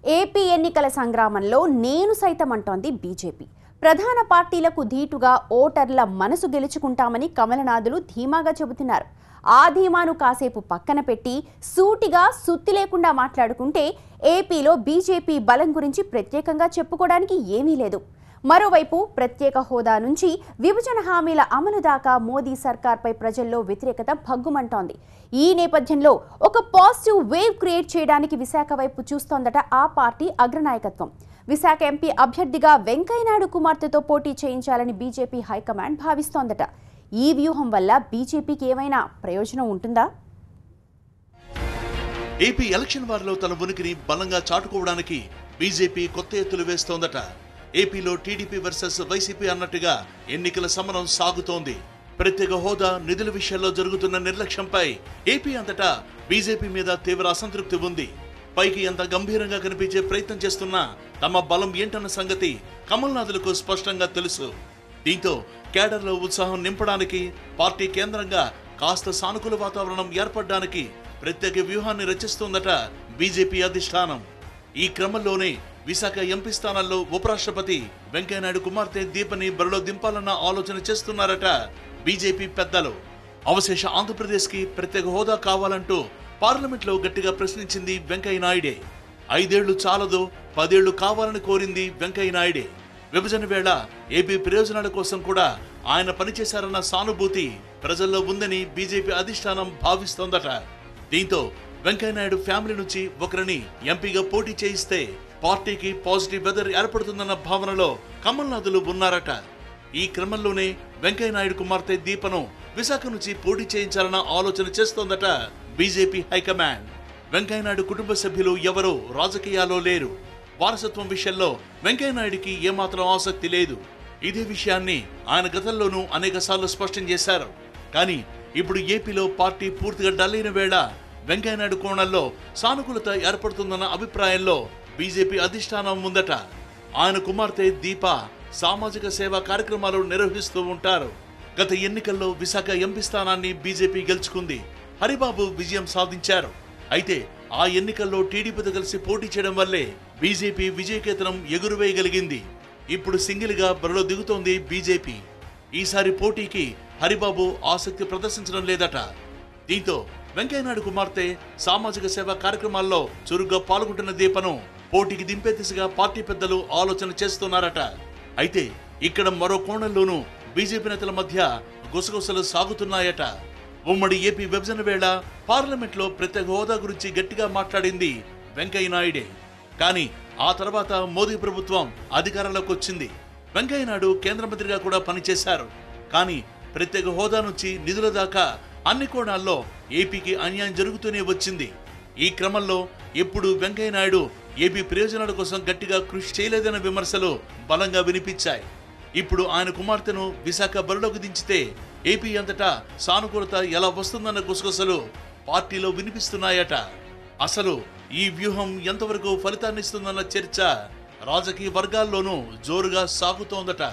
AP ఎన్నికల సంగ్రామంలో నేను సైతం అంటోంది బీజేపీ. ప్రధాన పార్టీలకు ధీటుగా ఓటర్ల మనసు గెలుచుకుంటామని కమలనాథులు ధీమాగా చెబుతున్నారు. ఆ ధీమాను కాసేపు పక్కన పెట్టి సూటిగా సుత్తి లేకుండా మాట్లాడుకుంటే ఏపీలో బీజేపీ బలం గురించి ప్రత్యేకంగా చెప్పుకోవడానికి ఏమీ లేదు. మరోవైపు ప్రత్యేక హోదా నుంచి విభజన హామీల అమలు దాకా మోదీ సర్కార్పై ప్రజల్లో వ్యతిరేకత భగ్గుమంటోంది. ఈ నేపథ్యంలో ఒక పాజిటివ్ వేవ్ క్రియేట్ చేయడానికి విశాఖ వైపు చూస్తోందట ఆ పార్టీ అగ్రనాయకత్వం. విశాఖ ఎంపీ అభ్యర్థిగా వెంకయ్యనాయుడు కుమార్తెతో పోటీ చేయించాలని బీజేపీ హైకమాండ్ భావిస్తోందట. ఈ వ్యూహం వల్ల బీజేపీకి ఏమైనా ప్రయోజనం ఉంటుందా? ఏపీ ఎలక్షన్ వారిలో తన ఉనికిని బలంగా చాటుకోవడానికి బీజేపీ కొత్త ఎత్తులు వేస్తోందట. ఏపీలో టీడీపీ వర్సెస్ వైసీపీ అన్నట్టుగా ఎన్నికల సమరం సాగుతోంది. ప్రత్యేక హోదా నిధుల విషయంలో జరుగుతున్న నిర్లక్ష్యంపై ఏపీ అంతటా బీజేపీ మీద తీవ్ర అసంతృప్తి ఉంది. పైకి ఎంత గంభీరంగా కనిపించే ప్రయత్నం చేస్తున్నా తమ బలం ఏంటన్న సంగతి కమల్నాథులకు స్పష్టంగా తెలుసు. దీంతో కేడర్లో ఉత్సాహం నింపడానికి, పార్టీ కేంద్రంగా కాస్త సానుకూల వాతావరణం ఏర్పడడానికి ప్రత్యేక వ్యూహాన్ని రచిస్తోందట బీజేపీ అధిష్టానం. ఈ క్రమంలోనే విశాఖ ఎంపీ స్థానాల్లో ఉపరాష్ట్రపతి వెంకయ్యనాయుడు కుమార్తె దీపని బరిలో దింపాలన్న ఆలోచన చేస్తున్నారట బీజేపీ పెద్దలు. అవశేష ఆంధ్రప్రదేశ్ కి ప్రత్యేక హోదా కావాలంటూ పార్లమెంట్ లో గట్టిగా ప్రశ్నించింది వెంకయ్యనాయుడే. 5 ఏళ్లు చాలదు, 10 ఏళ్లు కావాలని కోరింది వెంకయ్యనాయుడే. విభజన వేళ ఏపీ ప్రయోజనాల కోసం కూడా ఆయన పనిచేశారన్న సానుభూతి ప్రజల్లో ఉందని బీజేపీ అధిష్టానం భావిస్తోందట. దీంతో వెంకయ్యనాయుడు ఫ్యామిలీ నుంచి ఒకరిని ఎంపీగా పోటీ చేయిస్తే పార్టీకి పాజిటివ్ వెదర్ ఏర్పడుతుందన్న భావనలో కమల్నాథులు ఉన్నారట. ఈ క్రమంలోనే వెంకయ్యనాయుడు కుమార్తె దీపను విశాఖ నుంచి పోటీ చేయించాలన్న ఆలోచన చేస్తోందట బీజేపీ హైకమాండ్. వెంకయ్యనాయుడు కుటుంబ సభ్యులు ఎవరూ రాజకీయాల్లో లేరు. వారసత్వం విషయంలో వెంకయ్యనాయుడికి ఏమాత్రం ఆసక్తి లేదు. ఇదే విషయాన్ని ఆయన గతంలోనూ అనేకసార్లు స్పష్టం చేశారు. కానీ ఇప్పుడు ఏపీలో పార్టీ పూర్తిగా డల్ అయిన వేళ వెంకయ్యనాయుడు కోణంలో సానుకూలత ఏర్పడుతుందన్న అభిప్రాయంలో బీజేపీ అధిష్టానం ఉందట. ఆయన కుమార్తె దీప సామాజిక సేవా కార్యక్రమాలు నిర్వహిస్తూ ఉంటారు. గత ఎన్నికల్లో విశాఖ ఎంపీ స్థానాన్ని బీజేపీ గెలుచుకుంది. హరిబాబు విజయం సాధించారు. అయితే ఆ ఎన్నికల్లో టీడీపీతో కలిసి పోటీ చేయడం వల్లే బీజేపీ విజయకేతనం ఎగురువేయగలిగింది. ఇప్పుడు సింగిల్ గా బరిలో దిగుతోంది బీజేపీ. ఈసారి పోటీకి హరిబాబు ఆసక్తి ప్రదర్శించడం లేదట. దీంతో వెంకయ్యనాయుడు కుమార్తె సామాజిక సేవా కార్యక్రమాల్లో చురుగ్గా పాల్గొంటున్న దీపను పోటీకి దింపే దిశగా పార్టీ పెద్దలు ఆలోచన చేస్తున్నారట. అయితే ఇక్కడ మరో కోణంలోనూ బీజేపీ నేతల మధ్య గుసగుసలు సాగుతున్నాయట. ఉమ్మడి ఏపీ విభజన వేళ పార్లమెంట్ లో ప్రత్యేక హోదా గురించి గట్టిగా మాట్లాడింది వెంకయ్యనాయుడే. కానీ ఆ తర్వాత మోదీ ప్రభుత్వం అధికారంలోకి వచ్చింది. వెంకయ్యనాయుడు కేంద్ర మంత్రిగా కూడా పనిచేశారు. కానీ ప్రత్యేక హోదా నుంచి నిధుల దాకా అన్ని కోణాల్లో ఏపీకి అన్యాయం జరుగుతూనే వచ్చింది. ఈ క్రమంలో ఎప్పుడు వెంకయ్యనాయుడు ఏపీ ప్రయోజనాల కోసం గట్టిగా కృషి చేయలేదన్న విమర్శలు బలంగా వినిపించాయి. ఇప్పుడు ఆయన కుమార్తెను విశాఖ బరిలోకి దించితే ఏపీ అంతటా సానుకూలత ఎలా వస్తుందన్న గుసగుసలు పార్టీలో వినిపిస్తున్నాయట. అసలు ఈ వ్యూహం ఎంతవరకు ఫలితాన్నిస్తుందన్న చర్చ రాజకీయ వర్గాల్లోనూ జోరుగా సాగుతోందట.